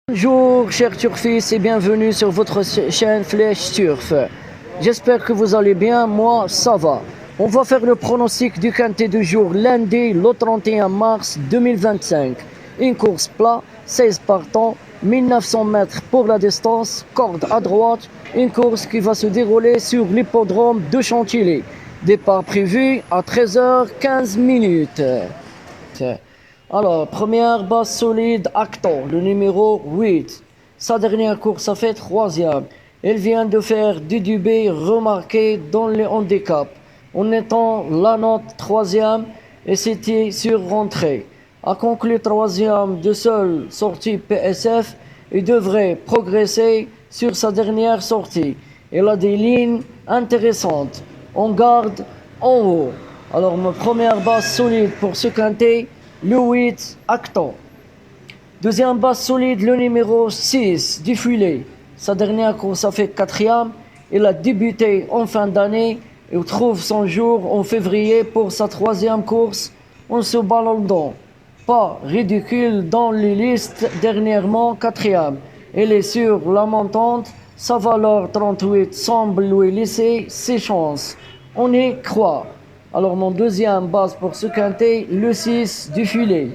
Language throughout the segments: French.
Bonjour chers turfistes et bienvenue sur votre chaîne Flèche Turf. J'espère que vous allez bien, moi ça va. On va faire le pronostic du quintet du jour lundi le 31 mars 2025. Une course plat, 16 partants, 1900 mètres pour la distance, corde à droite. Une course qui va se dérouler sur l'hippodrome de Chantilly. Départ prévu à 13h15. Alors, première base solide, Acton, le numéro 8. Sa dernière course a fait 3e. Elle vient de faire du dubé remarqué dans les handicaps, en étant la note 3e et c'était sur rentrée. A conclu 3e de seule sortie PSF et devrait progresser sur sa dernière sortie. Elle a des lignes intéressantes. On garde en haut. Alors, ma première base solide pour ce quintet, le 8, Acton. Deuxième base solide, le numéro 6, Diffulé. Sa dernière course a fait 4e. Il a débuté en fin d'année et trouve son jour en février pour sa 3e course en se baladant. Pas ridicule dans les listes, dernièrement 4e. Elle est sur la montante. Sa valeur 38 semble lui laisser ses chances. On y croit. Alors mon deuxième base pour ce quintet, le 6 du filet.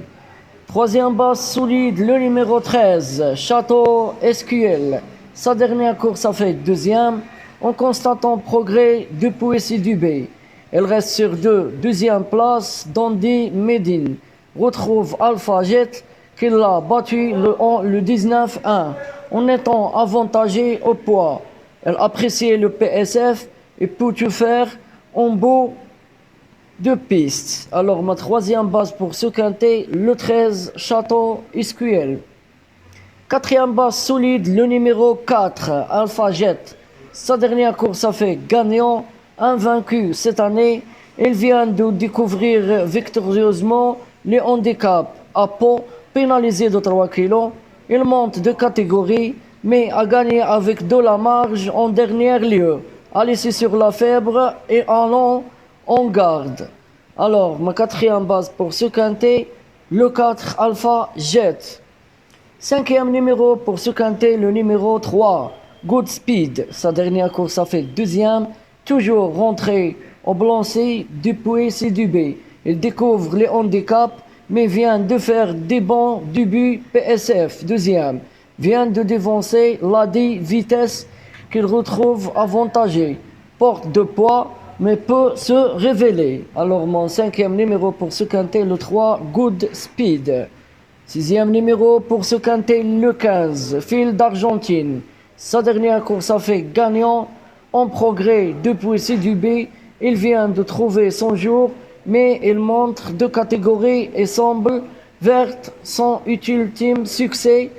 Troisième base solide, le numéro 13, Château SQL. Sa dernière course a fait 2e, en constatant progrès depuis ses dubés. Elle reste sur deuxième place, Dandy Medine. Retrouve Alpha Jet, qui l'a battu le 19-1, en étant avantagée au poids. Elle appréciait le PSF et peut tout faire en beau de pistes. Alors ma troisième base pour ce quintet, le 13, Château SQL. Quatrième base solide, le numéro 4, Alpha Jet. Sa dernière course a fait gagnant, invaincu cette année. Il vient de découvrir victorieusement les handicaps à Pau, pénalisé de 3 kg. Il monte de catégorie, mais a gagné avec de la marge en dernier lieu. A laissé sur la fibre et allant en garde. Alors, ma quatrième base pour ce quintet, le 4 Alpha Jet. Cinquième numéro pour ce quintet, le numéro 3, Good Speed. Sa dernière course a fait 2e, toujours rentré au blanc-C depuis ses débuts. Il découvre les handicaps, mais vient de faire des bons débuts PSF, 2e. Vient de dévancer l'Adi Vitesse qu'il retrouve avantagé. Porte de poids, mais peut se révéler. Alors mon 5e numéro pour ce quintet, le 3, Good Speed. 6e numéro pour ce quintet, le 15, Fil d'Argentine. Sa dernière course a fait gagnant, en progrès depuis ses débuts. Il vient de trouver son jour, mais il montre de catégorie et semble vers son ultime succès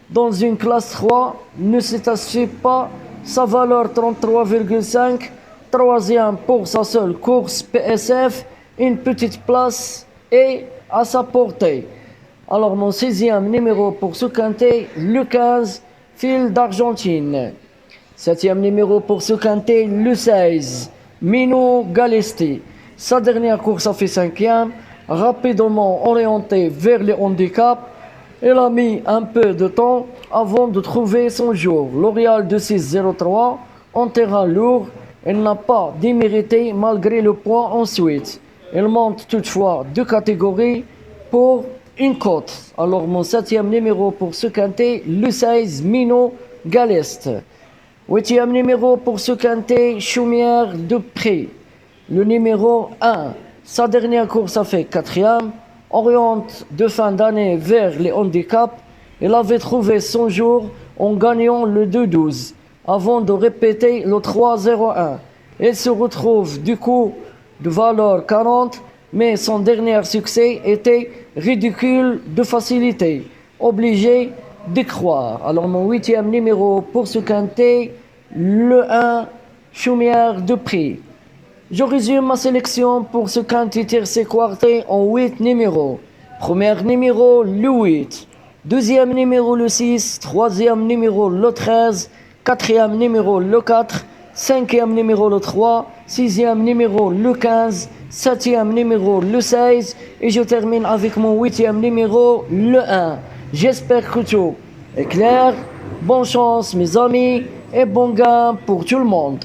dans une classe 3. Ne s'attache pas sa valeur 33,5. 3e pour sa seule course PSF, une petite place est à sa portée. Alors mon 6e numéro pour ce quintet, le 15, Fil d'Argentine. 7e numéro pour ce quintet, le 16, Mino Galesti. Sa dernière course a fait 5e, rapidement orienté vers les handicaps. Elle a mis un peu de temps avant de trouver son jour. L'Oréal de 6,03 en terrain lourd. Elle n'a pas démérité malgré le poids ensuite. Elle monte toutefois de catégorie pour une cote. Alors mon 7e numéro pour ce quintet, le 16, Mino Galeste. 8e numéro pour ce quintet, Chaumière de Pré. Le numéro 1, sa dernière course a fait 4e. Oriente de fin d'année vers les handicaps. Elle avait trouvé son jour en gagnant le 2-12. Avant de répéter le 3-0-1. Il se retrouve du coup de valeur 40, mais son dernier succès était ridicule de facilité. Obligé de croire. Alors mon 8e numéro pour ce quintet, le 1, Chaumière de Prix. Je résume ma sélection pour ce quintet tiercé quartet en 8 numéros. Premier numéro, le 8. Deuxième numéro, le 6. Troisième numéro, le 13. Quatrième numéro, le 4. Cinquième numéro, le 3. Sixième numéro, le 15. Septième numéro, le 16. Et je termine avec mon 8e numéro, le 1. J'espère que est clair. Bonne chance mes amis et bon gain pour tout le monde.